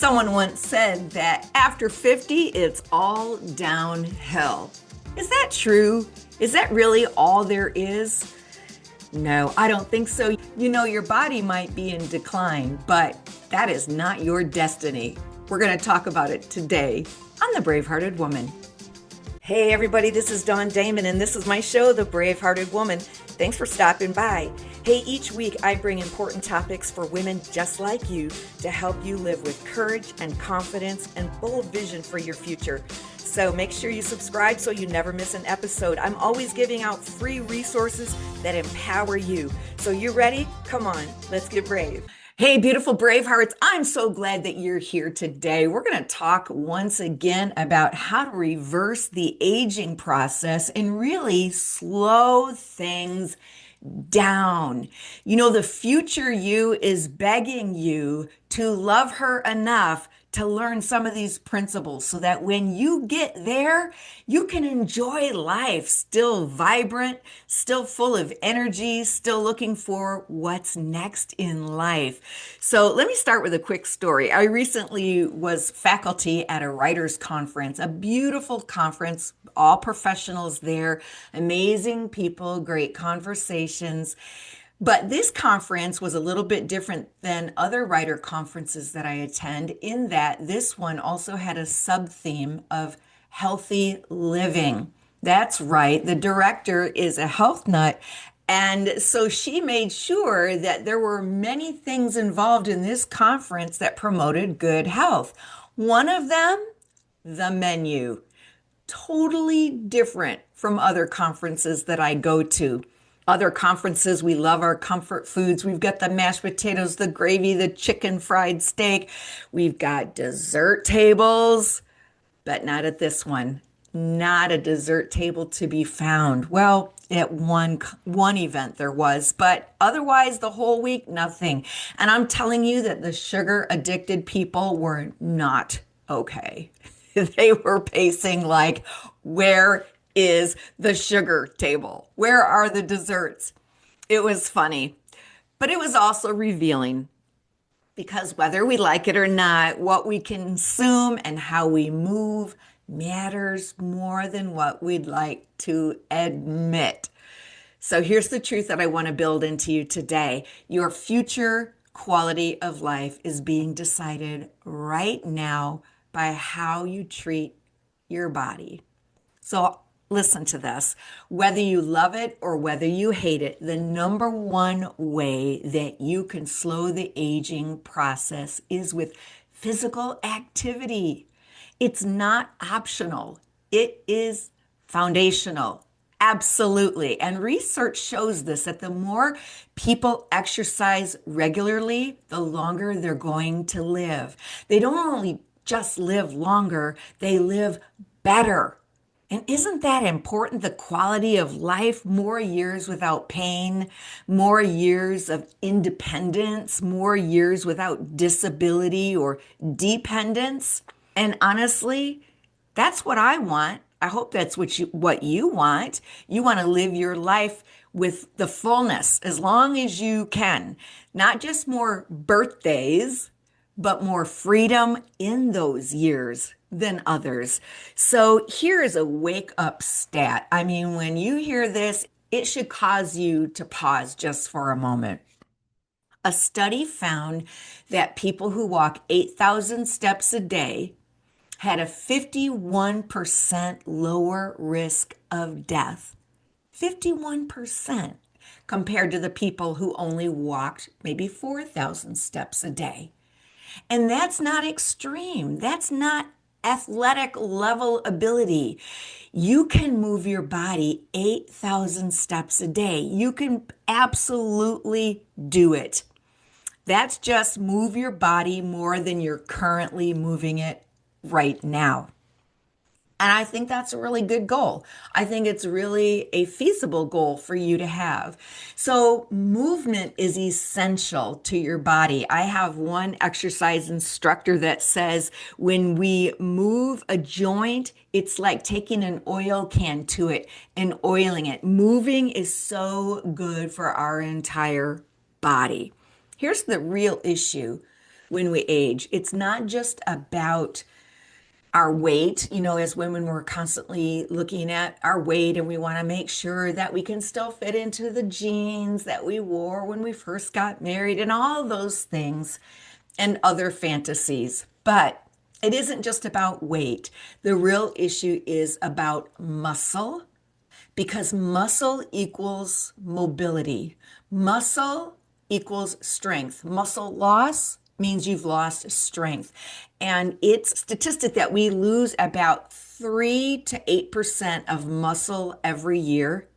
Someone once said that after 50, it's all downhill. Is that true? Is that really all there is? No, I don't think so. You know, your body might be in decline, but that is not your destiny. We're going to talk about it today on The Bravehearted Woman. Hey everybody, this is Damon, and this is my show, The Bravehearted Woman. Thanks for stopping by. Hey, each week I bring important topics for women just like you to help you live with courage and confidence and bold vision for your future. So make sure you subscribe so you never miss an episode. I'm always giving out free resources that empower you. So you ready? Come on, let's get brave. Hey, beautiful Bravehearts. I'm so glad that you're here today. We're going to talk once again about how to reverse the aging process and really slow things down. You know, the future you is begging you to love her enough to learn some of these principles so that when you get there, you can enjoy life still vibrant, still full of energy, still looking for what's next in life. So let me start with a quick story. I recently was faculty at a writers conference, a beautiful conference, all professionals there, amazing people, great conversations. But this conference was a little bit different than other writer conferences that I attend in that this one also had a sub-theme of healthy living. That's right. The director is a health nut. And so she made sure that there were many things involved in this conference that promoted good health. One of them, the menu. Totally different from other conferences that I go to. Other conferences, we love our comfort foods. We've got the mashed potatoes, the gravy, the chicken fried steak. We've got dessert tables, but not at this one. Not a dessert table to be found. Well, at one event there was, but otherwise the whole week, nothing. And I'm telling you that the sugar addicted people were not okay. They were pacing like, where is the sugar table? Where are the desserts? It was funny, but it was also revealing because whether we like it or not, what we consume and how we move matters more than what we'd like to admit. So here's the truth that I want to build into you today. Your future quality of life is being decided right now by how you treat your body. So listen to this. Whether you love it or whether you hate it, the number one way that you can slow the aging process is with physical activity. It's not optional. It is foundational. Absolutely. And research shows this, that the more people exercise regularly, the longer they're going to live. They don't only just live longer, they live better. And isn't that important? The quality of life, more years without pain, more years of independence, more years without disability or dependence. And honestly, that's what I want. I hope that's what you want. You want to live your life with the fullness as long as you can. Not just more birthdays, but more freedom in those years than others. So here is a wake up stat. I mean, when you hear this, it should cause you to pause just for a moment. A study found that people who walk 8,000 steps a day had a 51% lower risk of death. 51% compared to the people who only walked maybe 4,000 steps a day. And that's not extreme. That's not athletic level ability. You can move your body 8,000 steps a day. You can absolutely do it. That's just move your body more than you're currently moving it right now. And I think that's a really good goal. I think it's really a feasible goal for you to have. So movement is essential to your body. I have one exercise instructor that says when we move a joint, it's like taking an oil can to it and oiling it. Moving is so good for our entire body. Here's the real issue. when we age. It's not just about our weight. As women, we're constantly looking at our weight and we want to make sure that we can still fit into the jeans that we wore when we first got married and all those things and other fantasies. But it isn't just about weight. The real issue is about muscle, because muscle equals mobility. Muscle equals strength. Muscle loss means you've lost strength. And it's statistic that we lose about 3 to 8% of muscle every year.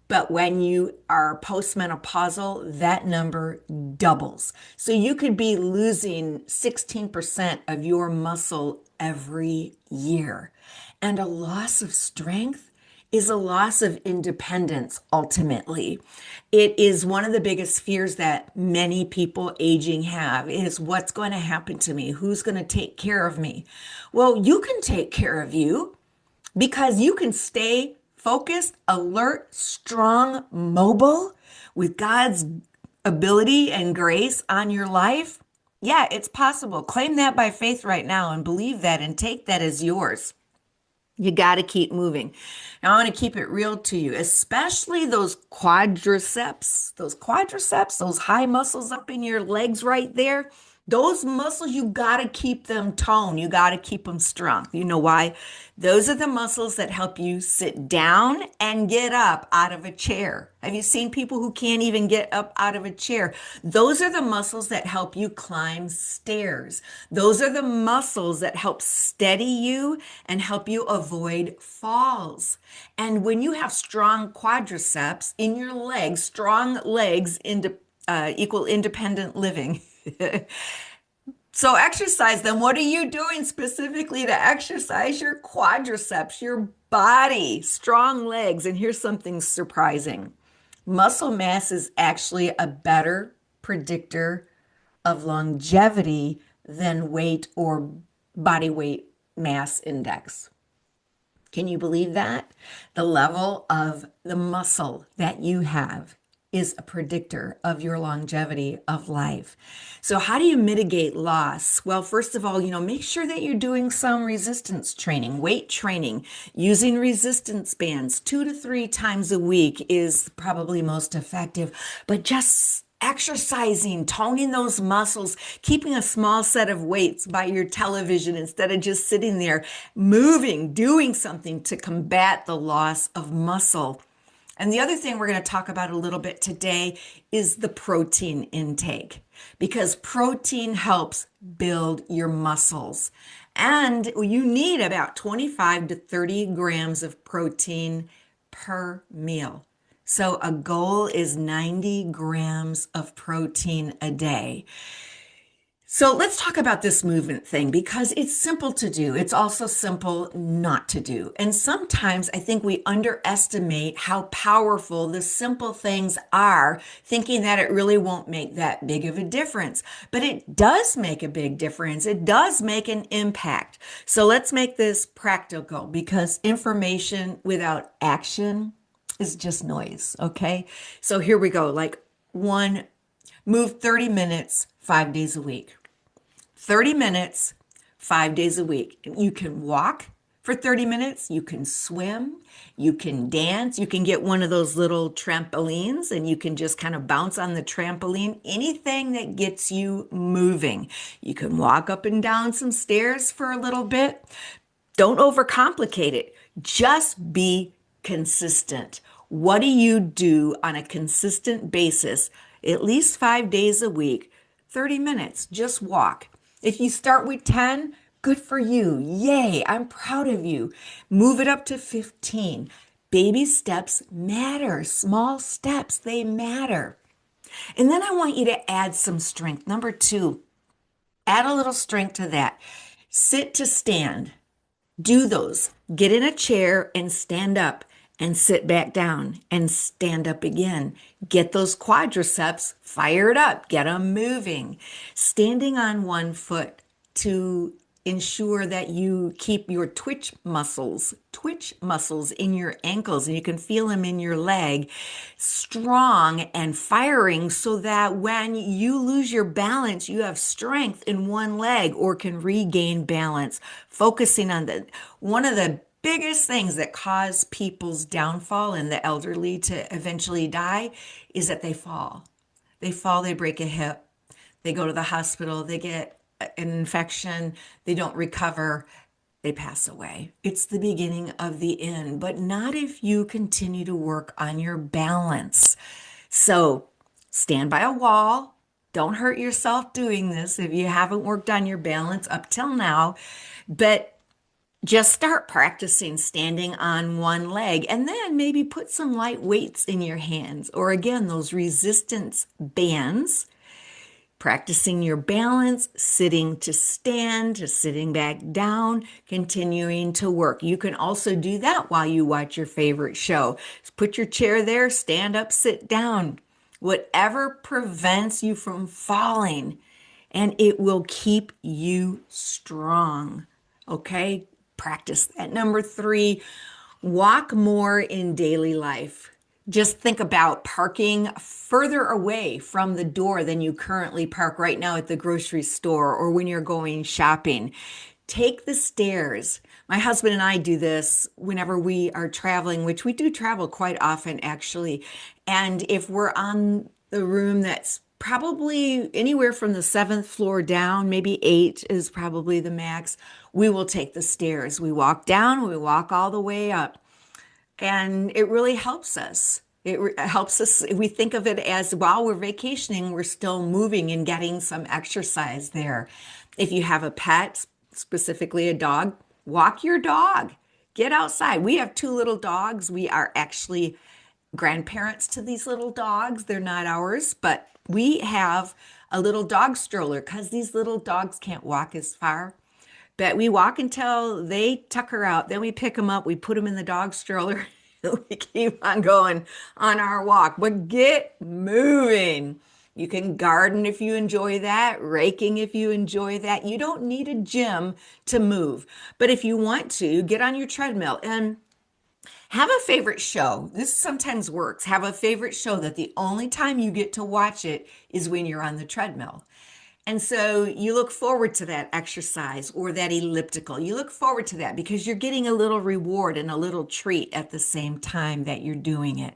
But when you are postmenopausal, that number doubles. So you could be losing 16% of your muscle every year. And a loss of strength is a loss of independence ultimately. It is one of the biggest fears that many people aging have is what's going to happen to me? Who's going to take care of me? Well, you can take care of you because you can stay focused, alert, strong, mobile with God's ability and grace on your life. Yeah, it's possible. Claim that by faith right now and believe that and take that as yours. You got to keep moving. Now, I want to keep it real to you, especially those quadriceps, those high muscles up in your legs right there. Those muscles, you got to keep them toned. You got to keep them strong. You know why? Those are the muscles that help you sit down and get up out of a chair. Have you seen people who can't even get up out of a chair? Those are the muscles that help you climb stairs. Those are the muscles that help steady you and help you avoid falls. And when you have strong quadriceps in your legs, strong legs equal independent living. So exercise them. What are you doing specifically to exercise your quadriceps, your body, strong legs? And here's something surprising. Muscle mass is actually a better predictor of longevity than weight or body weight mass index. Can you believe that? The level of the muscle that you have is a predictor of your longevity of life. So how do you mitigate loss? Well, first of all, make sure that you're doing some resistance training, weight training. Using resistance bands 2 to 3 times a week is probably most effective, but just exercising, toning those muscles, keeping a small set of weights by your television instead of just sitting there, moving, doing something to combat the loss of muscle. And the other thing we're going to talk about a little bit today is the protein intake, because protein helps build your muscles. And you need about 25 to 30 grams of protein per meal. So a goal is 90 grams of protein a day. So let's talk about this movement thing, because it's simple to do. It's also simple not to do. And sometimes I think we underestimate how powerful the simple things are, thinking that it really won't make that big of a difference. But it does make a big difference. It does make an impact. So let's make this practical, because information without action is just noise, okay? So here we go. Like one, move 30 minutes, 5 days a week. 30 minutes, 5 days a week. You can walk for 30 minutes. You can swim. You can dance. You can get one of those little trampolines and you can just kind of bounce on the trampoline. Anything that gets you moving. You can walk up and down some stairs for a little bit. Don't overcomplicate it. Just be consistent. What do you do on a consistent basis? At least 5 days a week, 30 minutes, just walk. If you start with 10, good for you. Yay, I'm proud of you. Move it up to 15. Baby steps matter. Small steps, they matter. And then I want you to add some strength. Number 2, add a little strength to that. Sit to stand. Do those. Get in a chair and stand up. And sit back down and stand up again. Get those quadriceps fired up. Get them moving. Standing on one foot to ensure that you keep your twitch muscles in your ankles, and you can feel them in your leg, strong and firing so that when you lose your balance, you have strength in one leg or can regain balance. Focusing on one of the biggest things that cause people's downfall and the elderly to eventually die is that they fall. They fall, they break a hip, they go to the hospital, they get an infection, they don't recover, they pass away. It's the beginning of the end, but not if you continue to work on your balance. So stand by a wall. Don't hurt yourself doing this if you haven't worked on your balance up till now, but just start practicing standing on one leg and then maybe put some light weights in your hands, or again, those resistance bands. Practicing your balance, sitting to stand, to sitting back down, continuing to work. You can also do that while you watch your favorite show. Just put your chair there, stand up, sit down. Whatever prevents you from falling, and it will keep you strong. Okay? Practice that. Number 3, walk more in daily life. Just think about parking further away from the door than you currently park right now at the grocery store or when you're going shopping. Take the stairs. My husband and I do this whenever we are traveling, which we do travel quite often actually. And if we're on the room that's probably anywhere from the 7th floor down, maybe 8 is probably the max, we will take the stairs. We walk down, we walk all the way up. And it really helps us. It helps us. We think of it as while we're vacationing, we're still moving and getting some exercise there. If you have a pet, specifically a dog, walk your dog. Get outside. We have 2 little dogs. We are actually grandparents to these little dogs. They're not ours, but we have a little dog stroller because these little dogs can't walk as far. But we walk until they tucker out. Then we pick them up. We put them in the dog stroller. We keep on going on our walk. But get moving. You can garden if you enjoy that, raking if you enjoy that. You don't need a gym to move. But if you want to, get on your treadmill and have a favorite show. This sometimes works. Have a favorite show that the only time you get to watch it is when you're on the treadmill. And so you look forward to that exercise or that elliptical. You look forward to that because you're getting a little reward and a little treat at the same time that you're doing it.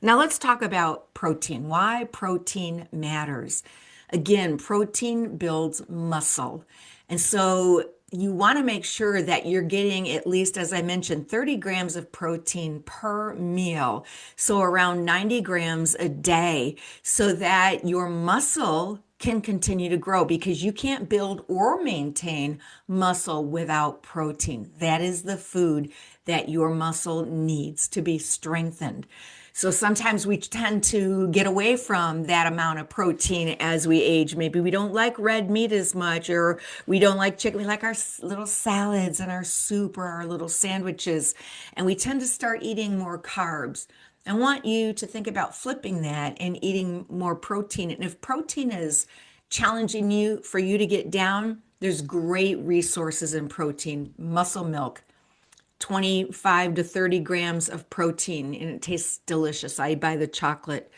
Now let's talk about protein. Why protein matters. Again, protein builds muscle. And so you want to make sure that you're getting at least, as I mentioned, 30 grams of protein per meal. So around 90 grams a day so that your muscle can continue to grow, because you can't build or maintain muscle without protein. That is the food that your muscle needs to be strengthened. So sometimes we tend to get away from that amount of protein as we age. Maybe we don't like red meat as much, or we don't like chicken. We like our little salads and our soup or our little sandwiches. And we tend to start eating more carbs. I want you to think about flipping that and eating more protein. And if protein is challenging you for you to get down, there's great resources in protein. Muscle milk, 25 to 30 grams of protein, and it tastes delicious. I buy the chocolate.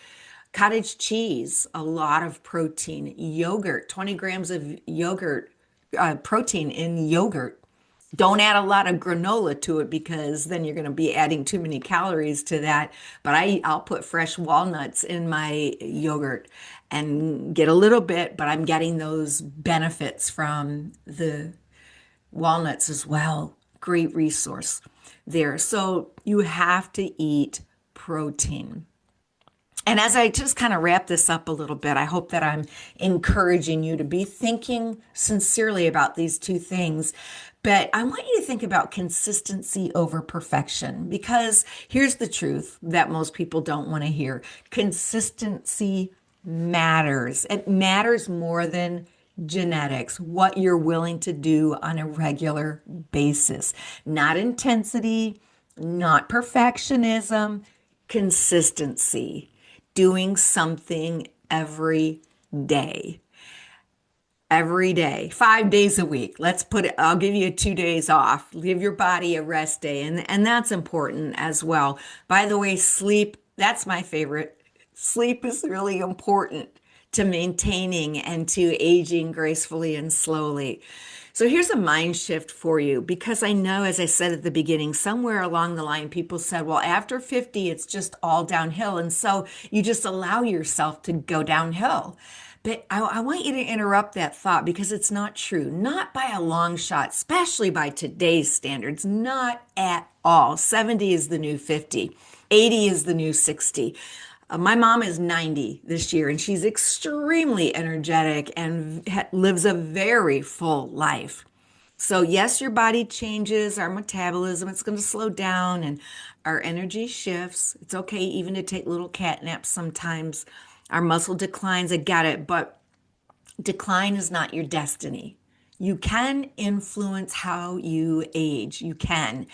Cottage cheese, a lot of protein. Yogurt, 20 grams of yogurt, protein in yogurt. Don't add a lot of granola to it because then you're going to be adding too many calories to that. But I'll put fresh walnuts in my yogurt and get a little bit, but I'm getting those benefits from the walnuts as well. Great resource there. So you have to eat protein. And as I just kind of wrap this up a little bit, I hope that I'm encouraging you to be thinking sincerely about these 2 things. But I want you to think about consistency over perfection, because here's the truth that most people don't want to hear. Consistency matters. It matters more than genetics, what you're willing to do on a regular basis. Not intensity, not perfectionism, consistency. Doing something every day. every day, 5 days a week. I'll give you 2 days off. Give your body a rest day. And that's important as well. By the way, sleep, that's my favorite. Sleep is really important to maintaining and to aging gracefully and slowly. So here's a mind shift for you, because I know, as I said at the beginning, somewhere along the line, people said, well, after 50, it's just all downhill. And so you just allow yourself to go downhill. But I want you to interrupt that thought, because it's not true. Not by a long shot, especially by today's standards. Not at all. 70 is the new 50. 80 is the new 60. My mom is 90 this year, and she's extremely energetic and lives a very full life. So yes, your body changes, our metabolism, it's going to slow down, and our energy shifts. It's okay even to take little cat naps sometimes. Our muscle declines, I get it, but decline is not your destiny. You can influence how you age. You can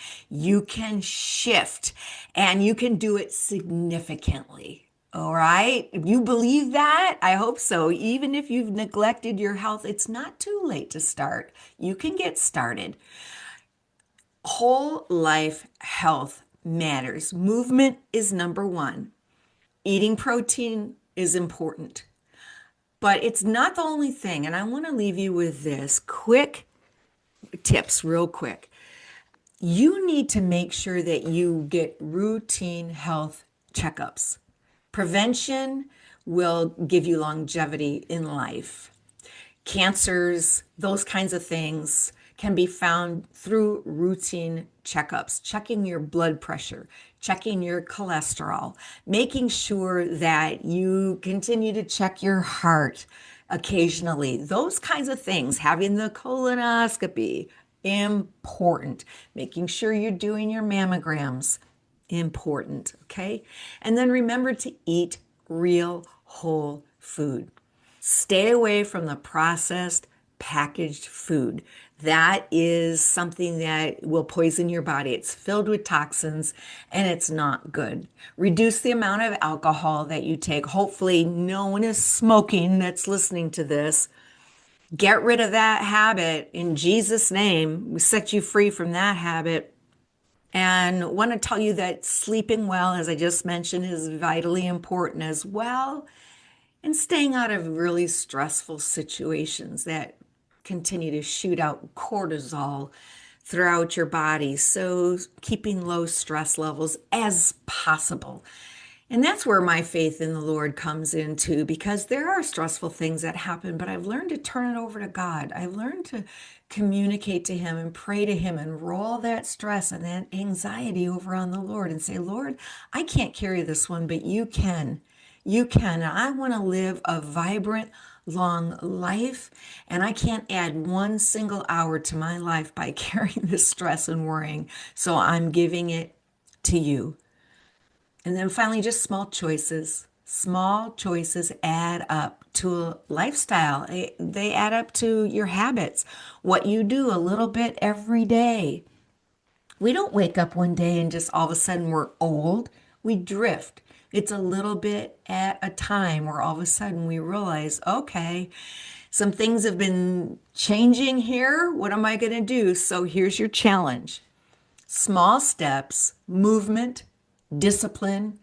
shift, and you can do it significantly. All right. You believe that? I hope so. Even if you've neglected your health, it's not too late to start. You can get started. Whole life health matters. Movement is number one. Eating protein is important, but it's not the only thing. And I want to leave you with this quick tips, real quick. You need to make sure that you get routine health checkups. Prevention will give you longevity in life. Cancers, those kinds of things can be found through routine checkups, checking your blood pressure, checking your cholesterol, making sure that you continue to check your heart occasionally. Those kinds of things, having the colonoscopy, important. Making sure you're doing your mammograms, important, okay? And then remember to eat real whole food. Stay away from the processed packaged food. That is something that will poison your body. It's filled with toxins and it's not good. Reduce the amount of alcohol that you take. Hopefully no one is smoking that's listening to this. Get rid of that habit in Jesus' name. We set you free from that habit. And want to tell you that sleeping well, as I just mentioned, is vitally important as well. And staying out of really stressful situations that continue to shoot out cortisol throughout your body. So keeping low stress levels as possible. And that's where my faith in the Lord comes into, because there are stressful things that happen, but I've learned to turn it over to God. I've learned to communicate to Him and pray to Him and roll that stress and that anxiety over on the Lord and say, Lord, I can't carry this one, but you can. You can. And I want to live a vibrant, long life, and I can't add one single hour to my life by carrying this stress and worrying. So I'm giving it to you. And then finally, just small choices. Small choices add up to a lifestyle. They add up to your habits, what you do a little bit every day. We don't wake up one day and just all of a sudden we're old. We drift. It's a little bit at a time where all of a sudden we realize, okay, some things have been changing here. What am I going to do? So here's your challenge. Small steps, movement, discipline,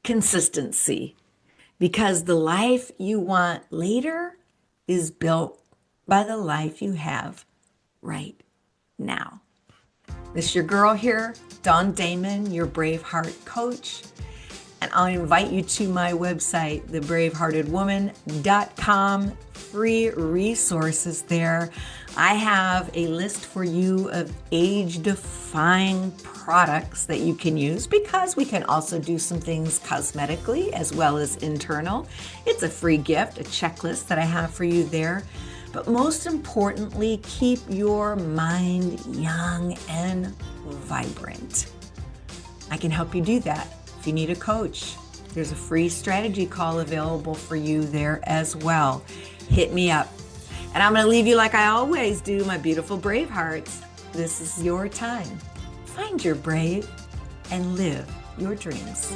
consistency. Because the life you want later is built by the life you have right now. This is your girl here, Dawn Damon, your Braveheart coach. And I'll invite you to my website, thebraveheartedwoman.com. Free resources there. I have a list for you of age-defying products that you can use, because we can also do some things cosmetically as well as internal. It's a free gift, a checklist that I have for you there. But most importantly, keep your mind young and vibrant. I can help you do that. If you need a coach, there's a free strategy call available for you there as well. Hit me up. And I'm going to leave you like I always do, my beautiful brave hearts. This is your time. Find your brave and live your dreams.